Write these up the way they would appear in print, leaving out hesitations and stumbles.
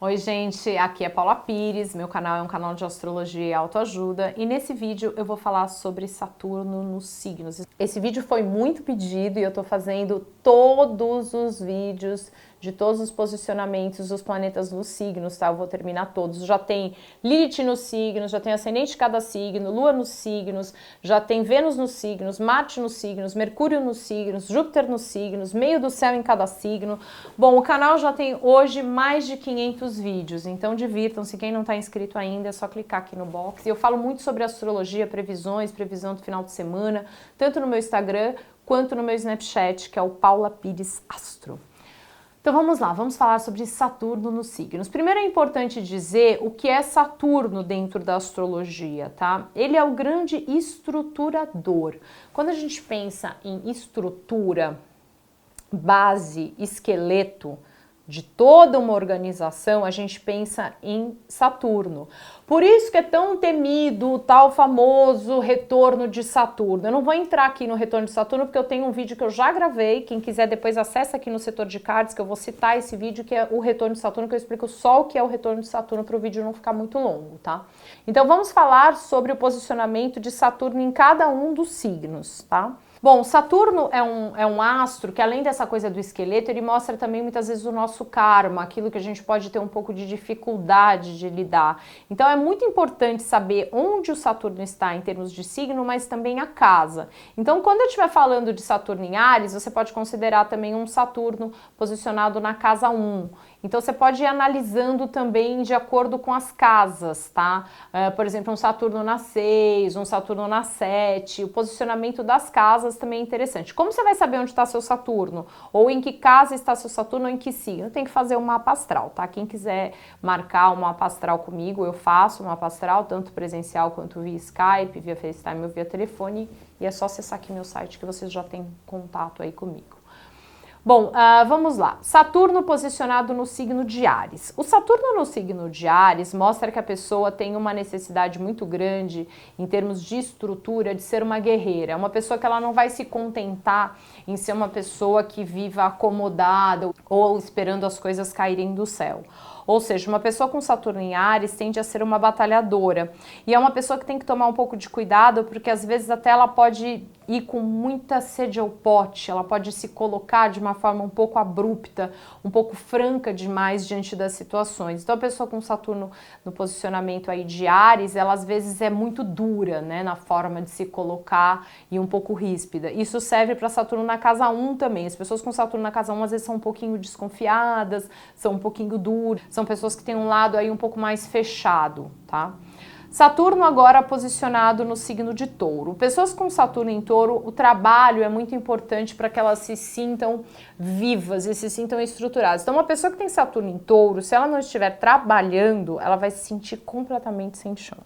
Oi gente, aqui é Paula Pires, meu canal é um canal de astrologia e autoajuda e nesse vídeo eu vou falar sobre Saturno nos signos. Esse vídeo foi muito pedido e eu tô fazendo todos os vídeos de todos os posicionamentos dos planetas nos signos, tá? Eu vou terminar todos. Já tem Lilith nos signos, já tem ascendente de cada signo, Lua nos signos, já tem Vênus nos signos, Marte nos signos, Mercúrio nos signos, Júpiter nos signos, meio do céu em cada signo. Bom, o canal já tem hoje mais de 500 vídeos, então divirtam-se. Quem não está inscrito ainda é só clicar aqui no box. E eu falo muito sobre astrologia, previsões, previsão do final de semana, tanto no meu Instagram quanto no meu Snapchat, que é o Paula Pires Astro. Então vamos lá, vamos falar sobre Saturno nos signos. Primeiro é importante dizer o que é Saturno dentro da astrologia, tá? Ele é o grande estruturador. Quando a gente pensa em estrutura, base, esqueleto de toda uma organização, a gente pensa em Saturno. Por isso que é tão temido o tal famoso retorno de Saturno. Eu não vou entrar aqui no retorno de Saturno porque eu tenho um vídeo que eu já gravei, quem quiser depois acessa aqui no setor de cards, que eu vou citar esse vídeo, que é o retorno de Saturno, que eu explico só o que é o retorno de Saturno para o vídeo não ficar muito longo, tá? Então vamos falar sobre o posicionamento de Saturno em cada um dos signos, tá? Bom, Saturno é um astro que, além dessa coisa do esqueleto, ele mostra também muitas vezes o nosso karma, aquilo que a gente pode ter um pouco de dificuldade de lidar. Então é muito importante saber onde o Saturno está em termos de signo, mas também a casa. Então quando eu estiver falando de Saturno em Áries, você pode considerar também um Saturno posicionado na casa 1. Então você pode ir analisando também de acordo com as casas, tá? Por exemplo, um Saturno na 6, um Saturno na 7, o posicionamento das casas também é interessante. Como você vai saber onde está seu Saturno? Ou em que casa está seu Saturno ou em que signo? Tem que fazer um mapa astral, tá? Quem quiser marcar um mapa astral comigo, eu faço um mapa astral, tanto presencial quanto via Skype, via FaceTime ou via telefone, e é só acessar aqui meu site que vocês já têm contato aí comigo. Bom, vamos lá. Saturno posicionado no signo de Áries. O Saturno no signo de Áries mostra que a pessoa tem uma necessidade muito grande em termos de estrutura, de ser uma guerreira. É uma pessoa que ela não vai se contentar em ser uma pessoa que viva acomodada ou esperando as coisas caírem do céu. Ou seja, uma pessoa com Saturno em Áries tende a ser uma batalhadora. E é uma pessoa que tem que tomar um pouco de cuidado, porque às vezes até ela pode ir com muita sede ao pote, ela pode se colocar de uma forma um pouco abrupta, um pouco franca demais diante das situações. Então a pessoa com Saturno no posicionamento aí de Áries, ela às vezes é muito dura, né, na forma de se colocar e um pouco ríspida. Isso serve para Saturno na casa 1 também. As pessoas com Saturno na casa 1 às vezes são um pouquinho desconfiadas, são um pouquinho duras, são pessoas que têm um lado aí um pouco mais fechado, tá? Saturno agora posicionado no signo de Touro. Pessoas com Saturno em Touro, o trabalho é muito importante para que elas se sintam vivas e se sintam estruturadas. Então uma pessoa que tem Saturno em Touro, se ela não estiver trabalhando, ela vai se sentir completamente sem chão.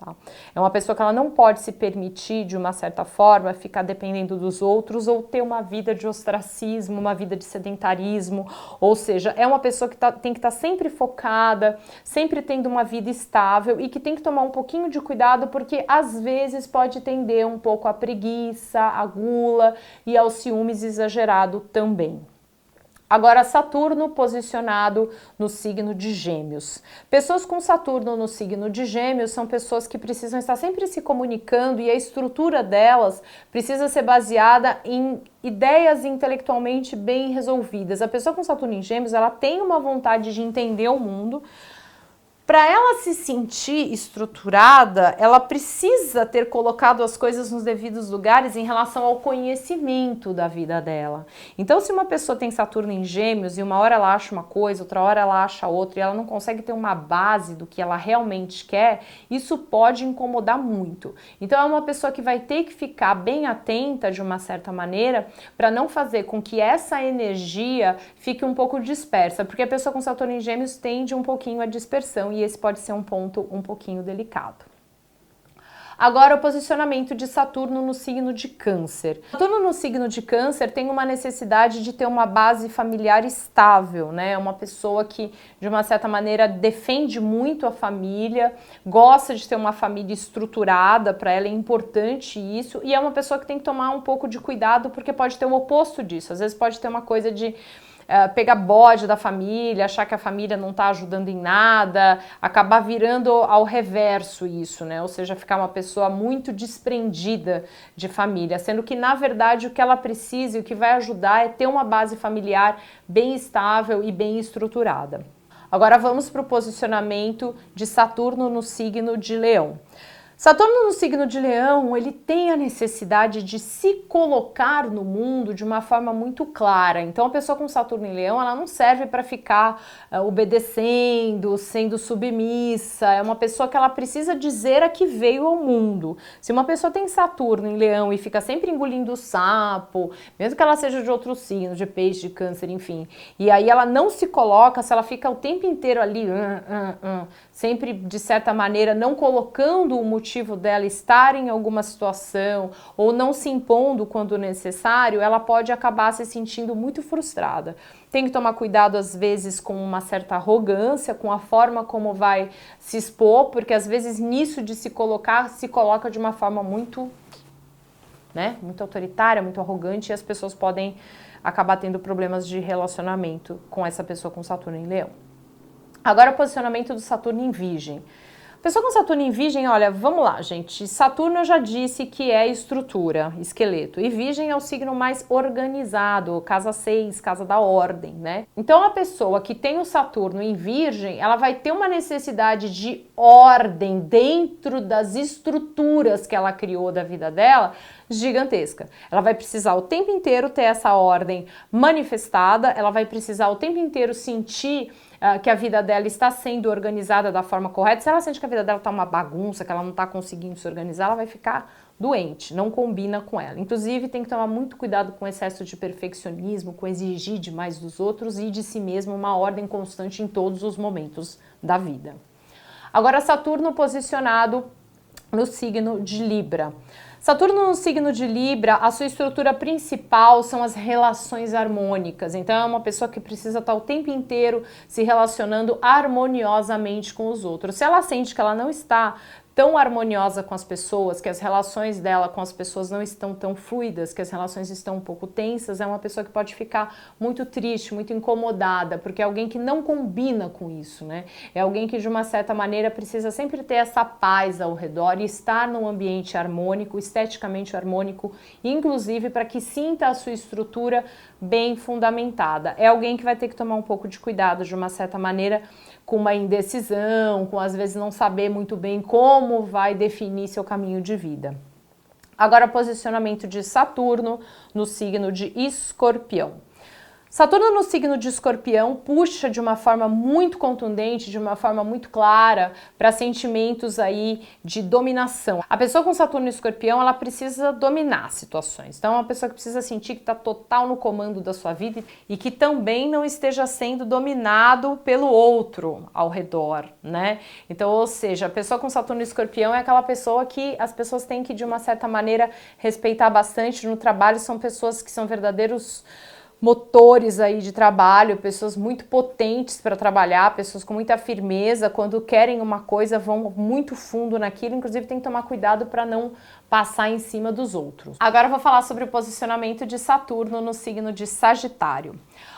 Tá? É uma pessoa que ela não pode se permitir, de uma certa forma, ficar dependendo dos outros ou ter uma vida de ostracismo, uma vida de sedentarismo, ou seja, é uma pessoa que tem que estar sempre focada, sempre tendo uma vida estável e que tem que tomar um pouquinho de cuidado porque às vezes pode tender um pouco à preguiça, à gula e ao ciúmes exagerado também. Agora, Saturno posicionado no signo de Gêmeos. Pessoas com Saturno no signo de Gêmeos são pessoas que precisam estar sempre se comunicando e a estrutura delas precisa ser baseada em ideias intelectualmente bem resolvidas. A pessoa com Saturno em Gêmeos, ela tem uma vontade de entender o mundo. Para ela se sentir estruturada, ela precisa ter colocado as coisas nos devidos lugares em relação ao conhecimento da vida dela. Então, se uma pessoa tem Saturno em Gêmeos e uma hora ela acha uma coisa, outra hora ela acha outra e ela não consegue ter uma base do que ela realmente quer, isso pode incomodar muito. Então, é uma pessoa que vai ter que ficar bem atenta de uma certa maneira para não fazer com que essa energia fique um pouco dispersa, porque a pessoa com Saturno em Gêmeos tende um pouquinho à dispersão e esse pode ser um ponto um pouquinho delicado. Agora, o posicionamento de Saturno no signo de Câncer. Saturno no signo de Câncer tem uma necessidade de ter uma base familiar estável, né? É uma pessoa que, de uma certa maneira, defende muito a família, gosta de ter uma família estruturada, para ela é importante isso, e é uma pessoa que tem que tomar um pouco de cuidado porque pode ter o oposto disso. Às vezes pode ter uma coisa de pegar bode da família, achar que a família não está ajudando em nada, acabar virando ao reverso isso, né? Ou seja, ficar uma pessoa muito desprendida de família, sendo que, na verdade, o que ela precisa e o que vai ajudar é ter uma base familiar bem estável e bem estruturada. Agora vamos para o posicionamento de Saturno no signo de Leão. Saturno no signo de Leão, ele tem a necessidade de se colocar no mundo de uma forma muito clara. Então, a pessoa com Saturno em Leão, ela não serve para ficar obedecendo, sendo submissa. É uma pessoa que ela precisa dizer a que veio ao mundo. Se uma pessoa tem Saturno em Leão e fica sempre engolindo sapo, mesmo que ela seja de outro signo, de peixe, de câncer, enfim, e aí ela não se coloca, se ela fica o tempo inteiro ali, sempre, de certa maneira, não colocando o motivo dela estar em alguma situação ou não se impondo quando necessário, ela pode acabar se sentindo muito frustrada. Tem que tomar cuidado, às vezes, com uma certa arrogância, com a forma como vai se expor, porque às vezes nisso de se colocar, se coloca de uma forma muito, muito autoritária, muito arrogante, e as pessoas podem acabar tendo problemas de relacionamento com essa pessoa com Saturno em Leão. Agora, o posicionamento do Saturno em Virgem. Pessoa com Saturno em Virgem, olha, vamos lá, gente. Saturno eu já disse que é estrutura, esqueleto. E Virgem é o signo mais organizado, casa 6, casa da ordem, né? Então, a pessoa que tem o Saturno em Virgem, ela vai ter uma necessidade de ordem dentro das estruturas que ela criou da vida dela, gigantesca. Ela vai precisar o tempo inteiro ter essa ordem manifestada, ela vai precisar o tempo inteiro sentir que a vida dela está sendo organizada da forma correta. Se ela sente que a vida dela está uma bagunça, que ela não está conseguindo se organizar, ela vai ficar doente, não combina com ela. Inclusive, tem que tomar muito cuidado com o excesso de perfeccionismo, com exigir demais dos outros e de si mesmo uma ordem constante em todos os momentos da vida. Agora, Saturno posicionado no signo de Libra. Saturno no signo de Libra, a sua estrutura principal são as relações harmônicas. Então é uma pessoa que precisa estar o tempo inteiro se relacionando harmoniosamente com os outros. Se ela sente que ela não está tão harmoniosa com as pessoas, que as relações dela com as pessoas não estão tão fluidas, que as relações estão um pouco tensas, é uma pessoa que pode ficar muito triste, muito incomodada, porque é alguém que não combina com isso, né? É alguém que de uma certa maneira precisa sempre ter essa paz ao redor e estar num ambiente harmônico, esteticamente harmônico, inclusive para que sinta a sua estrutura bem fundamentada. É alguém que vai ter que tomar um pouco de cuidado de uma certa maneira, com uma indecisão, com às vezes não saber muito bem como vai definir seu caminho de vida. Agora, posicionamento de Saturno no signo de Escorpião. Saturno no signo de Escorpião puxa de uma forma muito contundente, de uma forma muito clara, para sentimentos aí de dominação. A pessoa com Saturno e Escorpião, ela precisa dominar situações. Então, é uma pessoa que precisa sentir que está total no comando da sua vida e que também não esteja sendo dominado pelo outro ao redor, né? Então, ou seja, a pessoa com Saturno e Escorpião é aquela pessoa que as pessoas têm que, de uma certa maneira, respeitar bastante no trabalho. São pessoas que são verdadeiros motores aí de trabalho, pessoas muito potentes para trabalhar, pessoas com muita firmeza, quando querem uma coisa vão muito fundo naquilo, inclusive tem que tomar cuidado para não passar em cima dos outros. Agora eu vou falar sobre o posicionamento de Saturno no signo de Sagitário.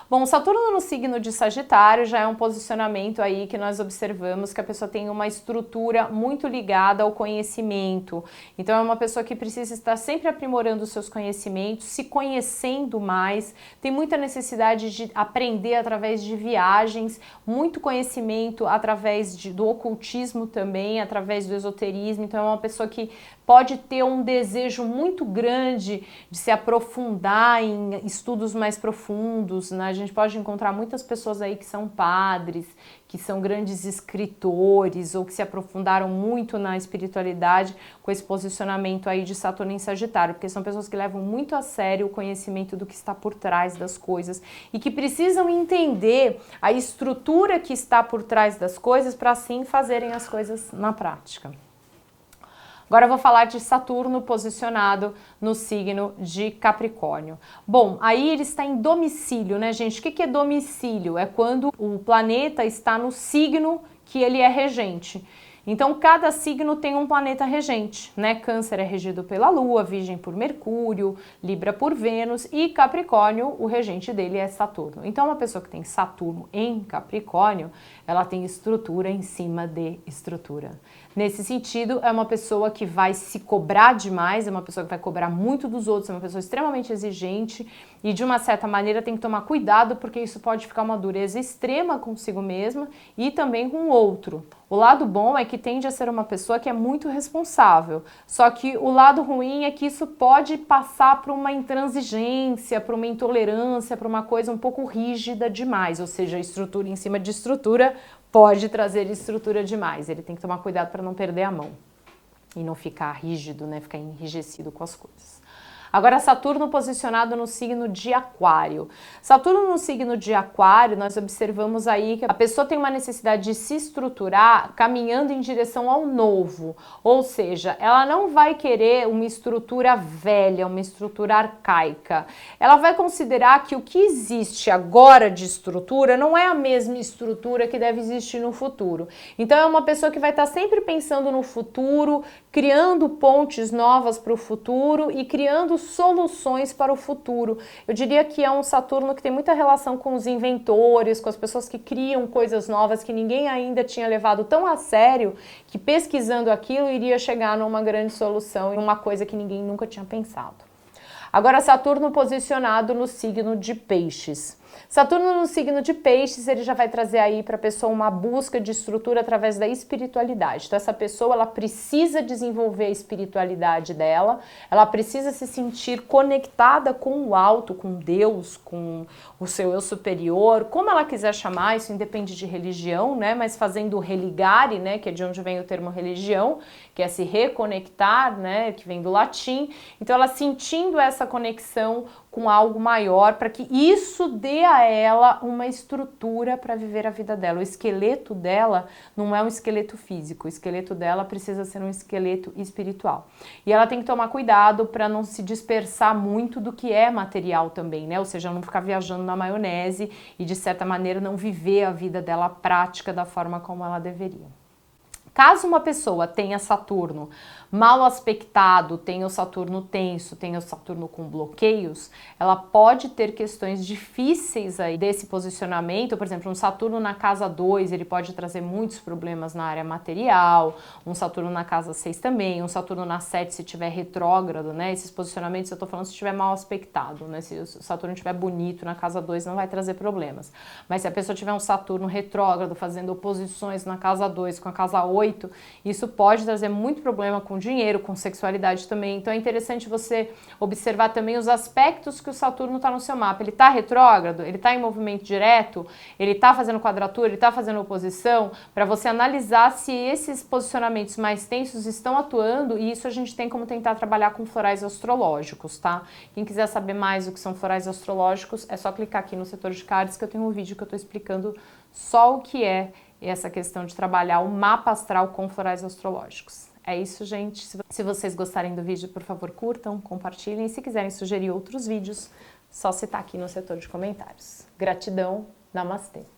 Bom, Saturno no signo de Sagitário já é um posicionamento aí que nós observamos que a pessoa tem uma estrutura muito ligada ao conhecimento. Então é uma pessoa que precisa estar sempre aprimorando os seus conhecimentos, se conhecendo mais, tem muita necessidade de aprender através de viagens, muito conhecimento através do ocultismo também, através do esoterismo. Então é uma pessoa que pode ter um desejo muito grande de se aprofundar em estudos mais profundos, né? A gente pode encontrar muitas pessoas aí que são padres, que são grandes escritores ou que se aprofundaram muito na espiritualidade com esse posicionamento aí de Saturno em Sagitário, porque são pessoas que levam muito a sério o conhecimento do que está por trás das coisas e que precisam entender a estrutura que está por trás das coisas para assim fazerem as coisas na prática. Agora eu vou falar de Saturno posicionado no signo de Capricórnio. Bom, aí ele está em domicílio, né, gente? O que é domicílio? É quando o planeta está no signo que ele é regente. Então, cada signo tem um planeta regente, né? Câncer é regido pela Lua, Virgem por Mercúrio, Libra por Vênus e Capricórnio, o regente dele é Saturno. Então, uma pessoa que tem Saturno em Capricórnio, ela tem estrutura em cima de estrutura. Nesse sentido, é uma pessoa que vai se cobrar demais, é uma pessoa que vai cobrar muito dos outros, é uma pessoa extremamente exigente e, de uma certa maneira, tem que tomar cuidado porque isso pode ficar uma dureza extrema consigo mesma e também com o outro. O lado bom é que tende a ser uma pessoa que é muito responsável, só que o lado ruim é que isso pode passar para uma intransigência, para uma intolerância, para uma coisa um pouco rígida demais, ou seja, estrutura em cima de estrutura pode trazer estrutura demais. Ele tem que tomar cuidado para não perder a mão e não ficar rígido, né? Ficar enrijecido com as coisas. Agora, Saturno posicionado no signo de Aquário. Saturno no signo de Aquário, nós observamos aí que a pessoa tem uma necessidade de se estruturar caminhando em direção ao novo. Ou seja, ela não vai querer uma estrutura velha, uma estrutura arcaica. Ela vai considerar que o que existe agora de estrutura não é a mesma estrutura que deve existir no futuro. Então, é uma pessoa que vai estar sempre pensando no futuro, criando pontes novas para o futuro e criando soluções para o futuro. Eu diria que é um Saturno que tem muita relação com os inventores, com as pessoas que criam coisas novas que ninguém ainda tinha levado tão a sério, que pesquisando aquilo iria chegar numa grande solução e uma coisa que ninguém nunca tinha pensado. Agora, Saturno posicionado no signo de Peixes. Saturno no signo de Peixes, ele já vai trazer aí para a pessoa uma busca de estrutura através da espiritualidade. Então, essa pessoa, ela precisa desenvolver a espiritualidade dela, ela precisa se sentir conectada com o alto, com Deus, com o seu eu superior, como ela quiser chamar, isso independe de religião, né? Mas fazendo o religare, né? Que é de onde vem o termo religião, que é se reconectar, né? Que vem do latim. Então, ela sentindo essa conexão com algo maior, para que isso dê a ela uma estrutura para viver a vida dela. O esqueleto dela não é um esqueleto físico, o esqueleto dela precisa ser um esqueleto espiritual. E ela tem que tomar cuidado para não se dispersar muito do que é material também, né? Ou seja, não ficar viajando na maionese e, de certa maneira, não viver a vida dela prática da forma como ela deveria. Caso uma pessoa tenha Saturno mal aspectado, tenha o Saturno tenso, tenha o Saturno com bloqueios, ela pode ter questões difíceis aí desse posicionamento. Por exemplo, um Saturno na casa 2, ele pode trazer muitos problemas na área material, um Saturno na casa 6 também, um Saturno na 7 se tiver retrógrado, né? Esses posicionamentos eu tô falando se estiver mal aspectado, né? Se o Saturno estiver bonito na casa 2 não vai trazer problemas. Mas se a pessoa tiver um Saturno retrógrado fazendo oposições na casa 2 com a casa 8, isso pode trazer muito problema com dinheiro, com sexualidade também. Então é interessante você observar também os aspectos que o Saturno está no seu mapa. Ele está retrógrado? Ele está em movimento direto? Ele está fazendo quadratura? Ele está fazendo oposição? Para você analisar se esses posicionamentos mais tensos estão atuando, e isso a gente tem como tentar trabalhar com florais astrológicos, tá? Quem quiser saber mais do que são florais astrológicos, é só clicar aqui no setor de cards que eu tenho um vídeo que eu estou explicando só o que é essa questão de trabalhar o mapa astral com florais astrológicos. É isso, gente. Se vocês gostarem do vídeo, por favor, curtam, compartilhem. E se quiserem sugerir outros vídeos, só citar aqui no setor de comentários. Gratidão, namastê!